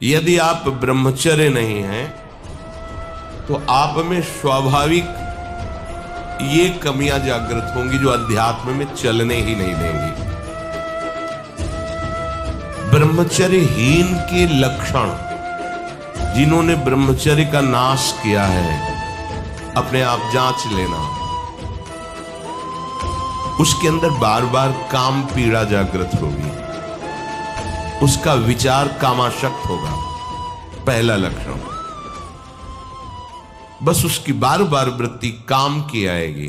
यदि आप ब्रह्मचर्य नहीं हैं तो आप में स्वाभाविक ये कमियां जागृत होंगी जो अध्यात्म में चलने ही नहीं देंगी। ब्रह्मचर्यहीन के लक्षण, जिन्होंने ब्रह्मचर्य का नाश किया है, अपने आप जांच लेना। उसके अंदर बार बार काम पीड़ा जागृत होगी, उसका विचार कामाशक्त होगा, पहला लक्षण। बस उसकी बार बार वृत्ति काम की आएगी,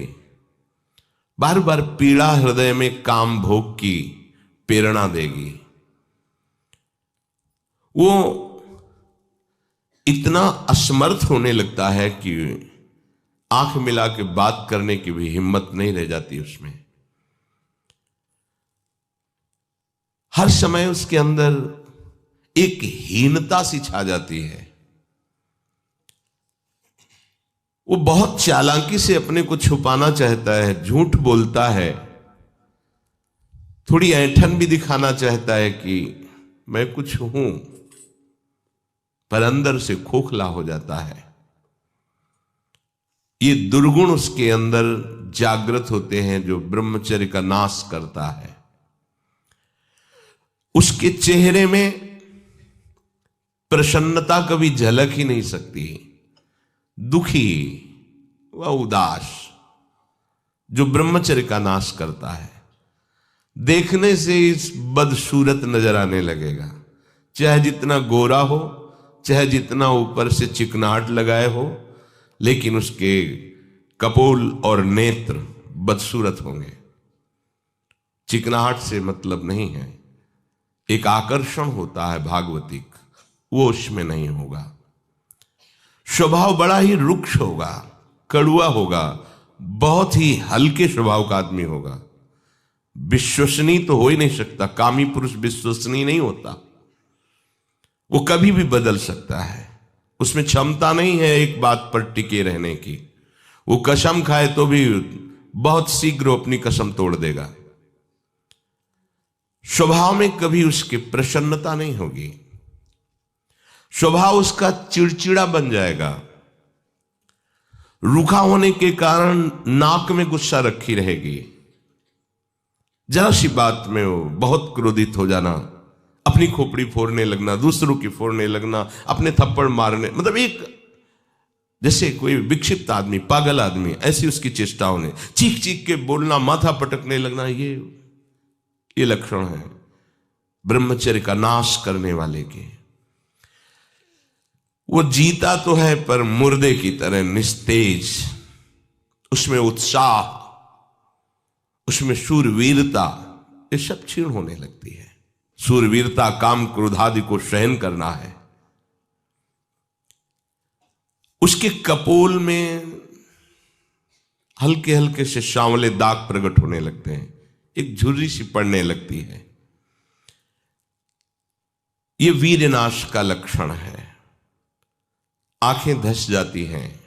बार बार पीड़ा हृदय में काम भोग की प्रेरणा देगी। वो इतना असमर्थ होने लगता है कि आंख मिला के बात करने की भी हिम्मत नहीं रह जाती उसमें। हर समय उसके अंदर एक हीनता सी छा जाती है। वो बहुत चालाकी से अपने को छुपाना चाहता है, झूठ बोलता है, थोड़ी ऐंठन भी दिखाना चाहता है कि मैं कुछ हूं, पर अंदर से खोखला हो जाता है। ये दुर्गुण उसके अंदर जागृत होते हैं जो ब्रह्मचर्य का नाश करता है। उसके चेहरे में प्रसन्नता कभी झलक ही नहीं सकती, दुखी व उदास, जो ब्रह्मचर्य का नाश करता है। देखने से इस बदसूरत नजर आने लगेगा, चाहे जितना गोरा हो, चाहे जितना ऊपर से चिकनाहट लगाए हो, लेकिन उसके कपोल और नेत्र बदसूरत होंगे। चिकनाहट से मतलब नहीं है, एक आकर्षण होता है भागवतिक, वो उसमें नहीं होगा। स्वभाव बड़ा ही रुक्ष होगा, कड़ुआ होगा, बहुत ही हल्के स्वभाव का आदमी होगा। विश्वसनीय तो हो ही नहीं सकता, कामी पुरुष विश्वसनीय नहीं होता। वो कभी भी बदल सकता है, उसमें क्षमता नहीं है एक बात पर टिके रहने की। वो कसम खाए तो भी बहुत शीघ्र अपनी कसम तोड़ देगा। स्वभाव में कभी उसकी प्रसन्नता नहीं होगी, स्वभाव उसका चिड़चिड़ा बन जाएगा। रूखा होने के कारण नाक में गुस्सा रखी रहेगी, जरा सी बात में वो बहुत क्रोधित हो जाना, अपनी खोपड़ी फोड़ने लगना, दूसरों की फोड़ने लगना, अपने थप्पड़ मारने, मतलब एक जैसे कोई विक्षिप्त आदमी, पागल आदमी, ऐसी उसकी चेष्टाओं ने चीख चीख के बोलना, माथा पटकने लगना, ये लक्षण है ब्रह्मचर्य का नाश करने वाले के। वो जीता तो है पर मुर्दे की तरह निस्तेज, उसमें उत्साह, उसमें शूरवीरता, ये सब क्षीण होने लगती है। शूरवीरता काम क्रोध आदि को सहन करना है। उसके कपोल में हल्के हल्के से सांवले दाग प्रकट होने लगते हैं, एक झुर्री सी पड़ने लगती है। ये वीरनाश का लक्षण है। आंखें धस जाती हैं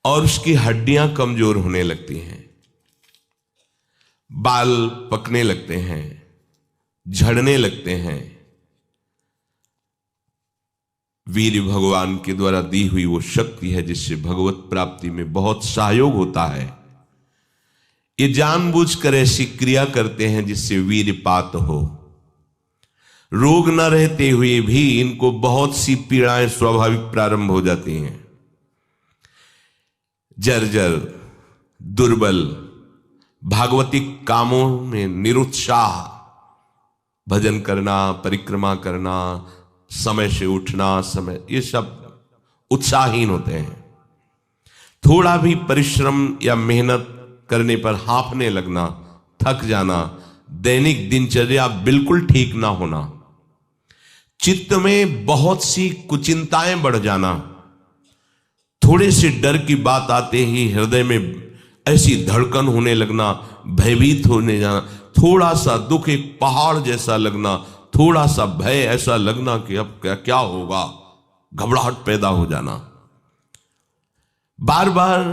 और उसकी हड्डियां कमजोर होने लगती हैं, बाल पकने लगते हैं, झड़ने लगते हैं। वीर भगवान के द्वारा दी हुई वो शक्ति है जिससे भगवत प्राप्ति में बहुत सहयोग होता है। ये जानबूझकर ऐसी क्रिया करते हैं जिससे वीरपात हो। रोग न रहते हुए भी इनको बहुत सी पीड़ाएं स्वाभाविक प्रारंभ हो जाती हैं। जर्जर, दुर्बल, भागवतिक कामों में निरुत्साह, भजन करना, परिक्रमा करना, समय से उठना, समय, ये सब उत्साहहीन होते हैं। थोड़ा भी परिश्रम या मेहनत करने पर हांफने लगना, थक जाना, दैनिक दिनचर्या बिल्कुल ठीक ना होना, चित्त में बहुत सी कुचिंताएं बढ़ जाना, थोड़े से डर की बात आते ही हृदय में ऐसी धड़कन होने लगना, भयभीत होने जाना, थोड़ा सा दुख एक पहाड़ जैसा लगना, थोड़ा सा भय ऐसा लगना कि अब क्या क्या होगा, घबराहट पैदा हो जाना, बार बार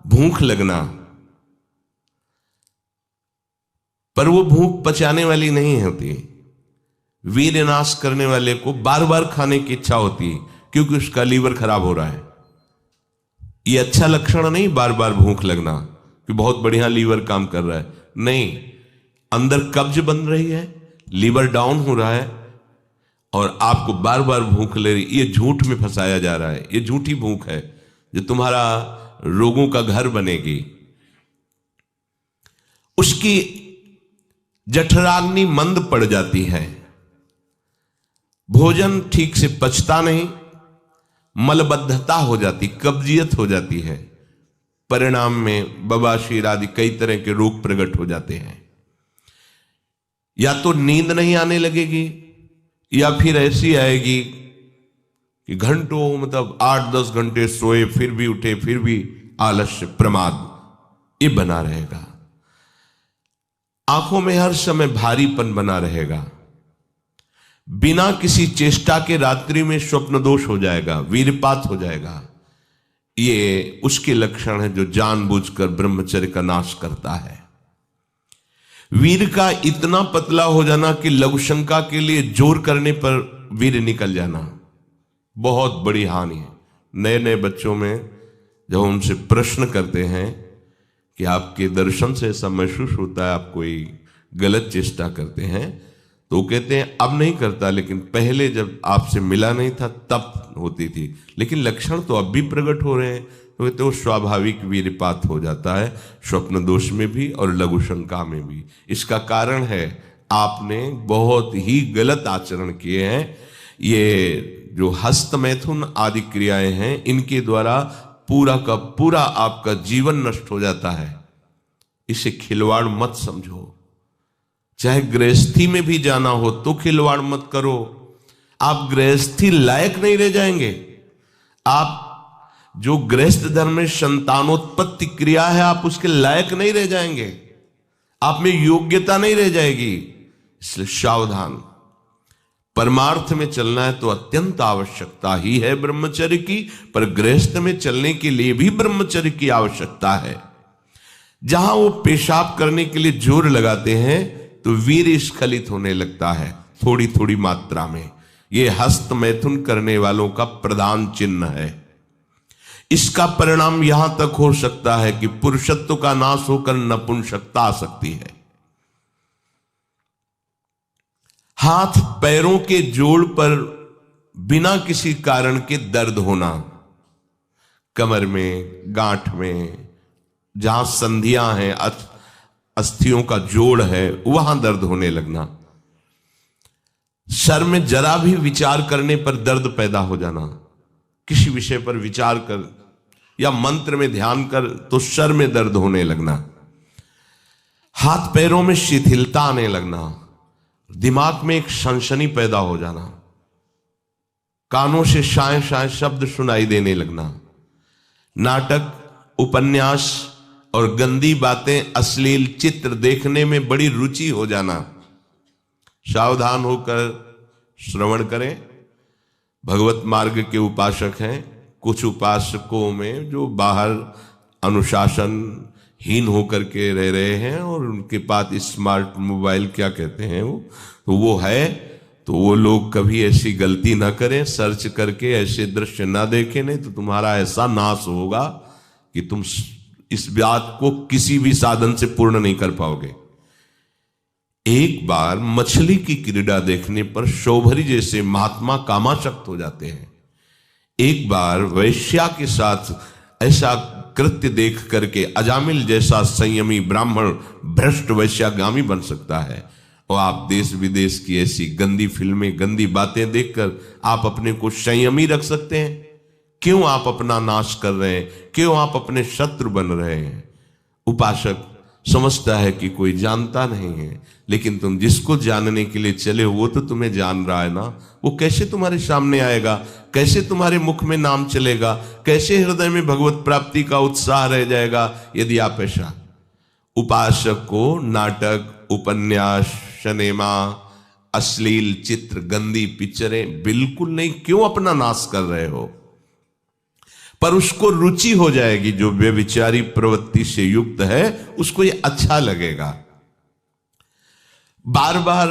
भूख लगना, पर वो भूख पचाने वाली नहीं होती, वीर नाश करने वाले को बार बार खाने की इच्छा होती है क्योंकि उसका लीवर खराब हो रहा है। ये अच्छा लक्षण नहीं बार बार भूख लगना कि बहुत बढ़िया लीवर काम कर रहा है, नहीं, अंदर कब्ज बन रही है, लीवर डाउन हो रहा है और आपको बार बार भूख ले रही। ये झूठ में फंसाया जा रहा है, ये झूठी भूख है जो तुम्हारा रोगों का घर बनेगी। उसकी जठराग्नि मंद पड़ जाती है, भोजन ठीक से पचता नहीं, मलबद्धता हो जाती, कब्जियत हो जाती है, परिणाम में बवासीर आदि कई तरह के रोग प्रकट हो जाते हैं। या तो नींद नहीं आने लगेगी या फिर ऐसी आएगी कि घंटों मतलब 8-10 घंटे सोए फिर भी उठे फिर भी आलस्य प्रमाद ये बना रहेगा। आंखों में हर समय भारीपन बना रहेगा, बिना किसी चेष्टा के रात्रि में स्वप्न दोष हो जाएगा, वीरपात हो जाएगा। ये उसके लक्षण है जो जानबूझकर ब्रह्मचर्य का नाश करता है। वीर का इतना पतला हो जाना कि लघुशंका के लिए जोर करने पर वीर निकल जाना बहुत बड़ी हानि है। नए नए बच्चों में जब उनसे प्रश्न करते हैं कि आपके दर्शन से ऐसा महसूस होता है आप कोई गलत चेष्टा करते हैं, तो वो कहते हैं अब नहीं करता, लेकिन पहले जब आपसे मिला नहीं था तब होती थी, लेकिन लक्षण तो अब भी प्रकट हो रहे हैं। तो कहते वो स्वाभाविक वीरपात हो जाता है, स्वप्न दोष में भी और लघु शंका में भी। इसका कारण है आपने बहुत ही गलत आचरण किए हैं। ये जो हस्त मैथुन आदि क्रियाएं हैं इनके द्वारा पूरा का पूरा आपका जीवन नष्ट हो जाता है। इसे खिलवाड़ मत समझो। चाहे गृहस्थी में भी जाना हो तो खिलवाड़ मत करो। आप गृहस्थी लायक नहीं रह जाएंगे। आप जो गृहस्थ धर्म में संतानोत्पत्ति क्रिया है आप उसके लायक नहीं रह जाएंगे, आप में योग्यता नहीं रह जाएगी। इसलिए सावधान। परमार्थ में चलना है तो अत्यंत आवश्यकता ही है ब्रह्मचर्य की, पर गृहस्थ में चलने के लिए भी ब्रह्मचर्य की आवश्यकता है। जहां वो पेशाब करने के लिए जोर लगाते हैं तो वीर स्खलित होने लगता है थोड़ी थोड़ी मात्रा में। ये हस्त मैथुन करने वालों का प्रधान चिन्ह है। इसका परिणाम यहां तक हो सकता है कि पुरुषत्व का नाश होकर नपुंसकता आ सकती है। हाथ पैरों के जोड़ पर बिना किसी कारण के दर्द होना, कमर में, गांठ में, जहां संधियां हैं, अस्थियों का जोड़ है, वहां दर्द होने लगना। सर में जरा भी विचार करने पर दर्द पैदा हो जाना। किसी विषय पर विचार कर या मंत्र में ध्यान कर तो सर में दर्द होने लगना। हाथ पैरों में शिथिलता आने लगना। दिमाग में एक सनसनी पैदा हो जाना। कानों से शाय शाय शब्द सुनाई देने लगना। नाटक, उपन्यास और गंदी बातें, अश्लील चित्र देखने में बड़ी रुचि हो जाना। सावधान होकर श्रवण करें। भगवत मार्ग के उपासक हैं, कुछ उपासकों में जो बाहर अनुशासनहीन होकर के रह रहे हैं और उनके पास स्मार्ट मोबाइल क्या कहते हैं वो है, तो वो लोग कभी ऐसी गलती ना करें, सर्च करके ऐसे दृश्य ना देखें, नहीं तो तुम्हारा ऐसा नाश होगा कि तुम इस बात को किसी भी साधन से पूर्ण नहीं कर पाओगे। एक बार मछली की क्रीड़ा देखने पर शौभरी जैसे महात्मा कामाशक्त हो जाते हैं। एक बार वैश्या के साथ ऐसा कृत्य देख करके अजामिल जैसा संयमी ब्राह्मण भ्रष्ट वैश्यागामी बन सकता है। और आप देश विदेश की ऐसी गंदी फिल्में, गंदी बातें देखकर आप अपने को संयमी रख सकते हैं? क्यों आप अपना नाश कर रहे हैं? क्यों आप अपने शत्रु बन रहे हैं? उपासक समझता है कि कोई जानता नहीं है, लेकिन तुम जिसको जानने के लिए चले हो वो तो तुम्हें जान रहा है ना। वो कैसे तुम्हारे सामने आएगा? कैसे तुम्हारे मुख में नाम चलेगा? कैसे हृदय में भगवत प्राप्ति का उत्साह रह जाएगा यदि आप ऐसा? उपासक को नाटक, उपन्यास, सिनेमा, अश्लील चित्र, गंदी पिक्चरें बिल्कुल नहीं। क्यों अपना नाश कर रहे हो? पर उसको रुचि हो जाएगी, जो व्यभिचारी प्रवृत्ति से युक्त है उसको ये अच्छा लगेगा। बार बार